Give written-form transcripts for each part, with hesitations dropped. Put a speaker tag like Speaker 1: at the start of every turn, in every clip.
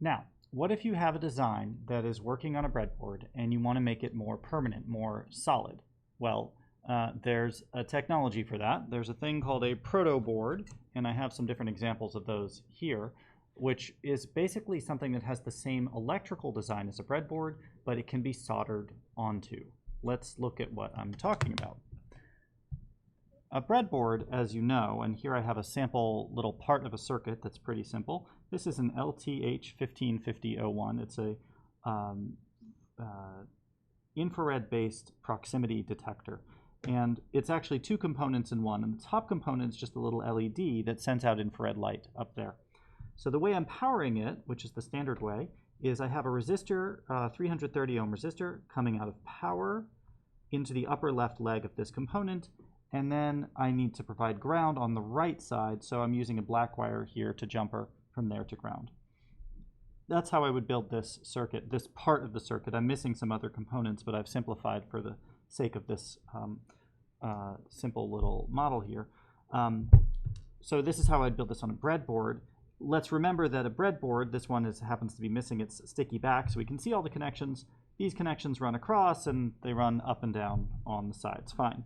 Speaker 1: Now, what if you have a design that is working on a breadboard and you want to make it more permanent, more solid? Well, there's a technology for that. There's a thing called a protoboard, and I have some different examples of those here, which is basically something that has the same electrical design as a breadboard, but it can be soldered onto. Let's look at what I'm talking about. A breadboard, as you know, and here I have a sample little part of a circuit that's pretty simple. This is an LTH155001. It's a infrared-based proximity detector. And it's actually two components in one. And the top component is just a little LED that sends out infrared light up there. So the way I'm powering it, which is the standard way, is I have a resistor, 330 ohm resistor, coming out of power into the upper left leg of this component. And then I need to provide ground on the right side, so I'm using a black wire here to jumper from there to ground. That's how I would build this circuit, this part of the circuit. I'm missing some other components, but I've simplified for the sake of this simple little model here. So this is how I'd build this on a breadboard. Let's remember that a breadboard, this one happens to be missing its sticky back, so we can see all the connections. These connections run across, and they run up and down on the sides. Fine.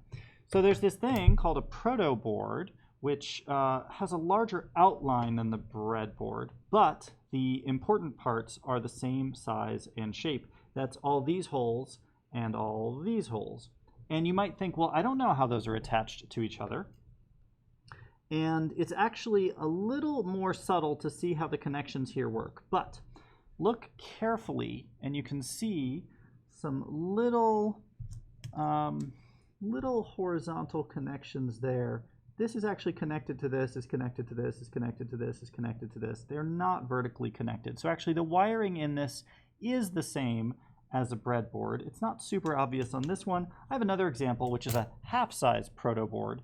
Speaker 1: So there's this thing called a protoboard, which has a larger outline than the breadboard, but the important parts are the same size and shape. That's all these holes and all these holes. And you might think, well, I don't know how those are attached to each other. And it's actually a little more subtle to see how the connections here work. But look carefully, and you can see some little horizontal connections there. This is actually connected to this, is connected to this, is connected to this, is connected to this. They're not vertically connected. So actually the wiring in this is the same as a breadboard. It's not super obvious on this one. I have another example, which is a half-size protoboard,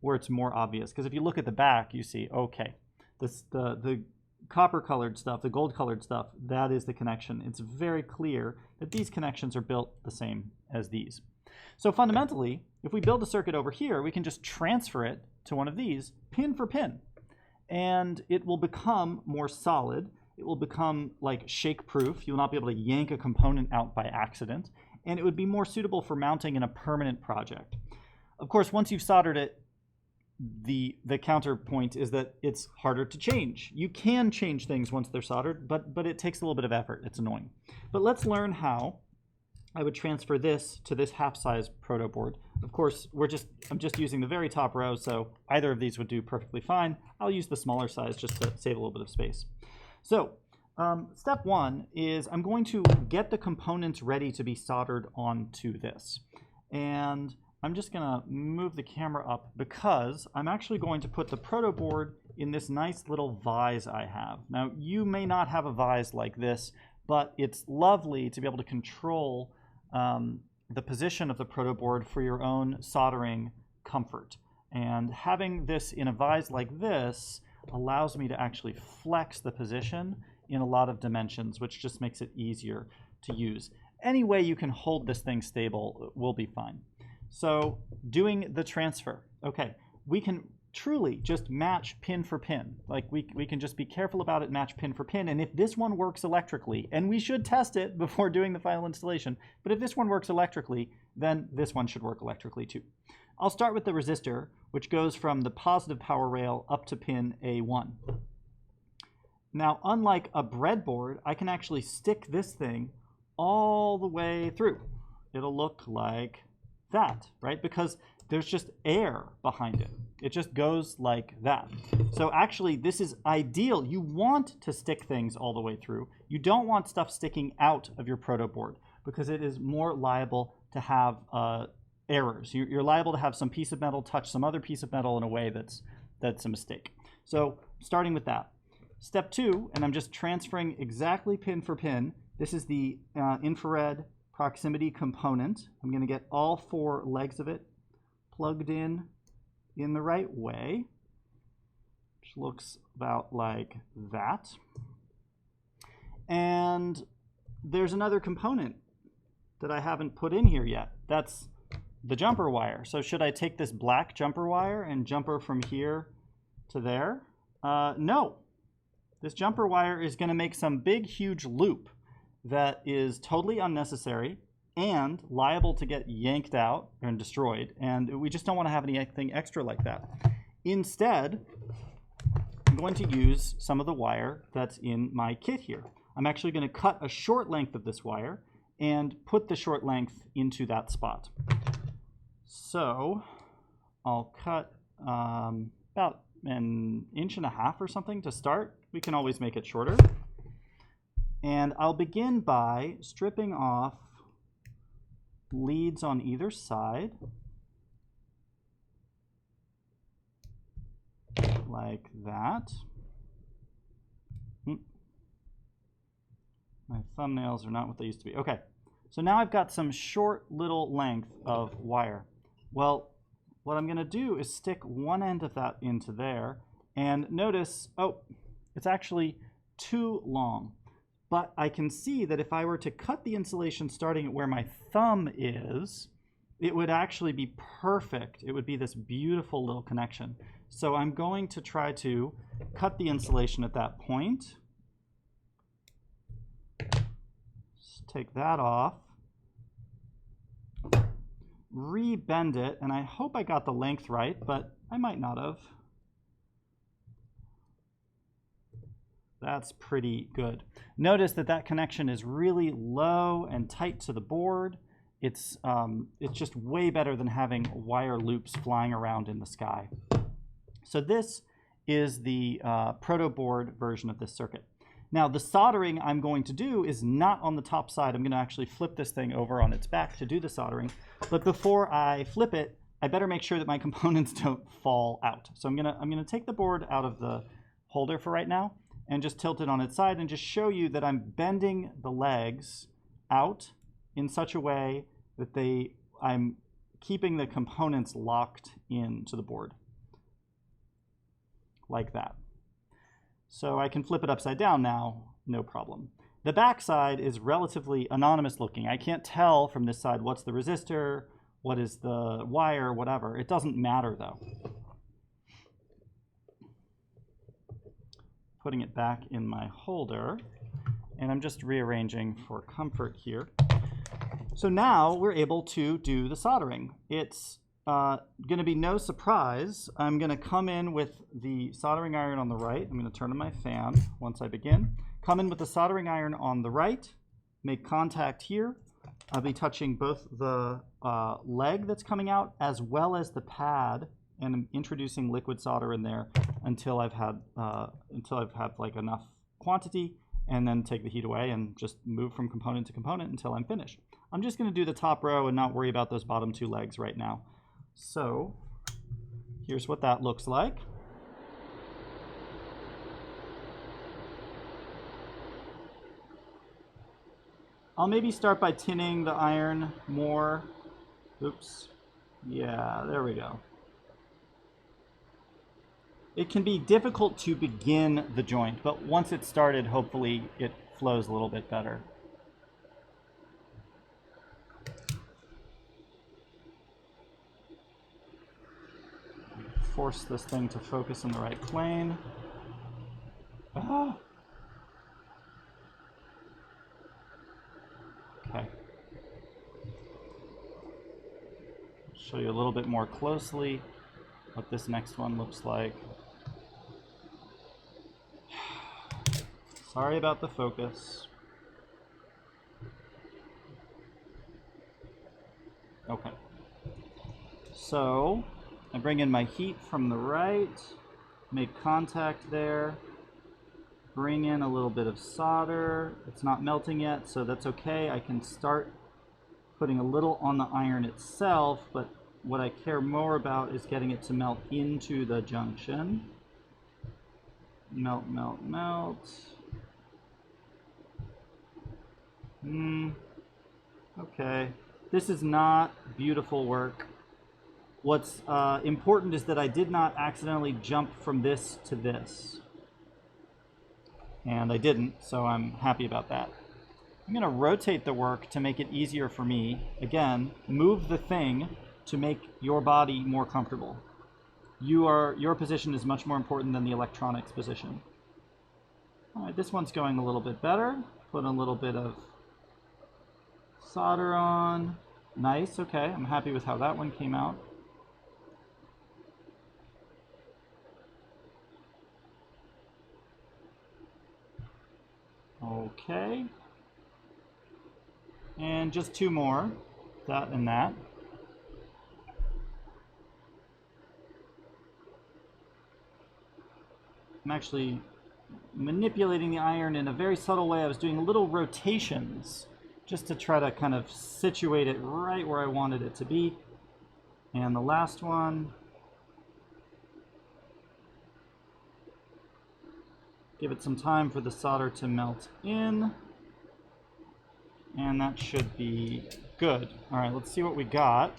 Speaker 1: where it's more obvious. Because if you look at the back, you see, okay, the copper-colored stuff, the gold-colored stuff, that is the connection. It's very clear that these connections are built the same as these. So fundamentally, if we build a circuit over here, we can just transfer it to one of these, pin for pin. And it will become more solid. It will become like shake-proof. You'll not be able to yank a component out by accident. And it would be more suitable for mounting in a permanent project. Of course, once you've soldered it, the counterpoint is that it's harder to change. You can change things once they're soldered, but it takes a little bit of effort. It's annoying. But let's learn how I would transfer this to this half-size protoboard. Of course, I'm just using the very top row, so either of these would do perfectly fine. I'll use the smaller size just to save a little bit of space. So step one is I'm going to get the components ready to be soldered onto this. And I'm just going to move the camera up because I'm actually going to put the protoboard in this nice little vise I have. Now, you may not have a vise like this, but it's lovely to be able to control the position of the protoboard for your own soldering comfort. And having this in a vise like this allows me to actually flex the position in a lot of dimensions, which just makes it easier to use. Any way you can hold this thing stable will be fine. So doing the transfer, okay, we can truly just match pin for pin. Like we can just be careful about it, match pin for pin. And if this one works electrically, and we should test it before doing the final installation, but if this one works electrically, then this one should work electrically too. I'll start with the resistor, which goes from the positive power rail up to pin A1. Now, unlike a breadboard, I can actually stick this thing all the way through. It'll look like that, right? Because there's just air behind it. It just goes like that. So actually, this is ideal. You want to stick things all the way through. You don't want stuff sticking out of your protoboard because it is more liable to have errors. You're liable to have some piece of metal touch some other piece of metal in a way that's a mistake. So starting with that. Step two, and I'm just transferring exactly pin for pin. This is the infrared proximity component. I'm going to get all 4 legs of it plugged in the right way, which looks about like that. And there's another component that I haven't put in here yet. That's the jumper wire. So should I take this black jumper wire and jumper from here to there? No. This jumper wire is going to make some big, huge loop that is totally unnecessary and liable to get yanked out and destroyed. And we just don't want to have anything extra like that. Instead, I'm going to use some of the wire that's in my kit here. I'm actually going to cut a short length of this wire and put the short length into that spot. So I'll cut about 1.5 inches or something to start. We can always make it shorter. And I'll begin by stripping off leads on either side, like that. My thumbnails are not what they used to be. Okay, so now I've got some short little length of wire. Well, what I'm going to do is stick one end of that into there, and notice, oh, it's actually too long. But I can see that if I were to cut the insulation starting at where my thumb is, it would actually be perfect. It would be this beautiful little connection. So I'm going to try to cut the insulation at that point. Just take that off. Re-bend it, and I hope I got the length right, but I might not have. That's pretty good. Notice that that connection is really low and tight to the board. It's just way better than having wire loops flying around in the sky. So this is the protoboard version of this circuit. Now the soldering I'm going to do is not on the top side. I'm going to actually flip this thing over on its back to do the soldering. But before I flip it, I better make sure that my components don't fall out. So I'm gonna take the board out of the holder for right now and just tilt it on its side and just show you that I'm bending the legs out in such a way that I'm keeping the components locked into the board. Like that. So I can flip it upside down now, no problem. The back side is relatively anonymous looking. I can't tell from this side what's the resistor, what is the wire, whatever. It doesn't matter though. Putting it back in my holder, and I'm just rearranging for comfort here. So now we're able to do the soldering. It's going to be no surprise. I'm going to come in with the soldering iron on the right. I'm going to turn on my fan once I begin. Come in with the soldering iron on the right, make contact here. I'll be touching both the leg that's coming out as well as the pad, and I'm introducing liquid solder in there until I've had like enough quantity, and then take the heat away and just move from component to component until I'm finished. I'm just going to do the top row and not worry about those bottom two legs right now. So here's what that looks like. I'll maybe start by tinning the iron more. Oops. Yeah, there we go. It can be difficult to begin the joint, but once it's started, hopefully it flows a little bit better. Force this thing to focus in the right plane. Ah. Okay. Show you a little bit more closely what this next one looks like. Sorry about the focus. Okay. So I bring in my heat from the right, make contact there, bring in a little bit of solder. It's not melting yet, so that's okay. I can start putting a little on the iron itself, but what I care more about is getting it to melt into the junction. Melt, melt, melt. Okay. This is not beautiful work. What's important is that I did not accidentally jump from this to this. And I didn't, so I'm happy about that. I'm going to rotate the work to make it easier for me. Again, move the thing to make your body more comfortable. Your position is much more important than the electronics position. All right, this one's going a little bit better. Put a little bit of solder on. Nice, okay, I'm happy with how that one came out. Okay. And just two more, that and that. I'm actually manipulating the iron in a very subtle way. I was doing little rotations just to try to kind of situate it right where I wanted it to be. And the last one, give it some time for the solder to melt in. And that should be good. All right, let's see what we got.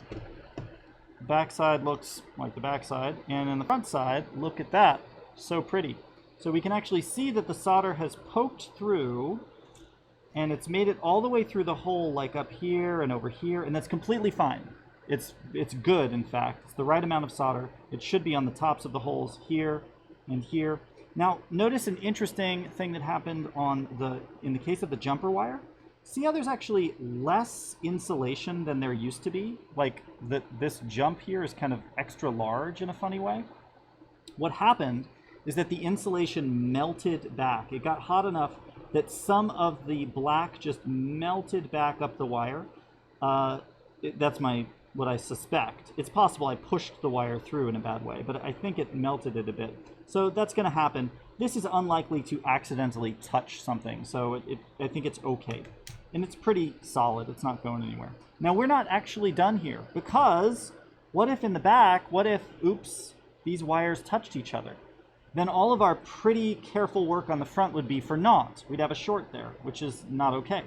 Speaker 1: The backside looks like the backside, and in the front side, look at that. So pretty. So we can actually see that the solder has poked through, and it's made it all the way through the hole, like up here and over here, and that's completely fine. It's good, in fact. It's the right amount of solder. It should be on the tops of the holes here and here. Now, notice an interesting thing that happened in the case of the jumper wire. See how there's actually less insulation than there used to be? Like this jump here is kind of extra large in a funny way. What happened is that the insulation melted back. It got hot enough that some of the black just melted back up the wire. That's what I suspect. It's possible I pushed the wire through in a bad way, but I think it melted it a bit. So that's going to happen. This is unlikely to accidentally touch something, so I think it's okay. And it's pretty solid. It's not going anywhere. Now, we're not actually done here, because what if in the back, oops, these wires touched each other? Then all of our pretty careful work on the front would be for naught. We'd have a short there, which is not okay.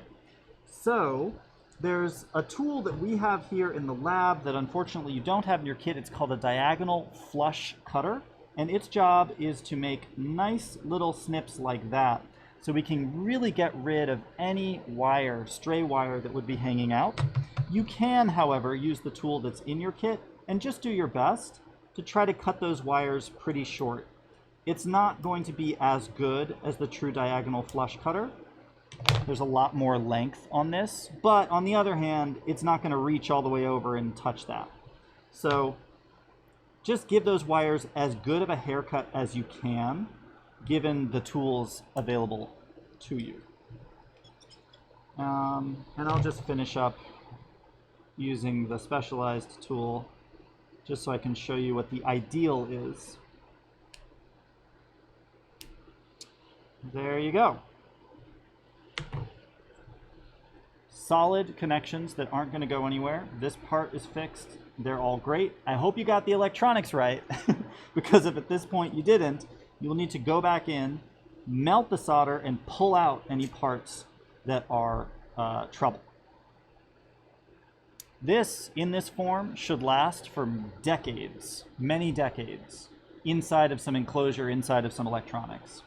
Speaker 1: So there's a tool that we have here in the lab that unfortunately you don't have in your kit. It's called a diagonal flush cutter. And its job is to make nice little snips like that, so we can really get rid of any wire, stray wire that would be hanging out. You can, however, use the tool that's in your kit and just do your best to try to cut those wires pretty short. It's not going to be as good as the true diagonal flush cutter. There's a lot more length on this, but on the other hand, it's not going to reach all the way over and touch that. So just give those wires as good of a haircut as you can, given the tools available to you. And I'll just finish up using the specialized tool just so I can show you what the ideal is. There you go. Solid connections that aren't going to go anywhere. This part is fixed. They're all great. I hope you got the electronics right, because if at this point you didn't, you'll need to go back in, melt the solder, and pull out any parts that are trouble. This, in this form, should last for decades, many decades, inside of some enclosure, inside of some electronics.